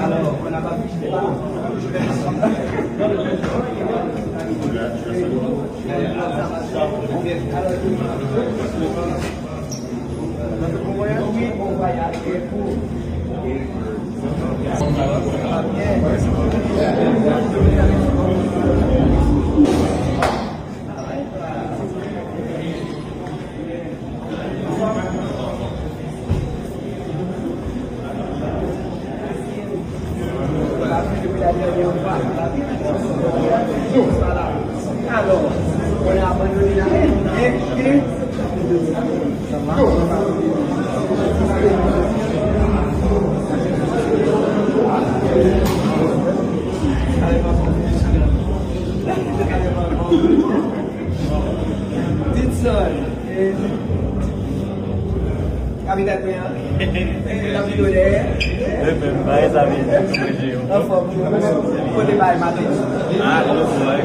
Alors, on n'a pas vu. Oui, on va y aller pour. Alors, on a abandonné la haine et ça va. Petite sœur, habitat bien, la vidéo mais amigos, la forme, pour les bails matin. Ah, não vai.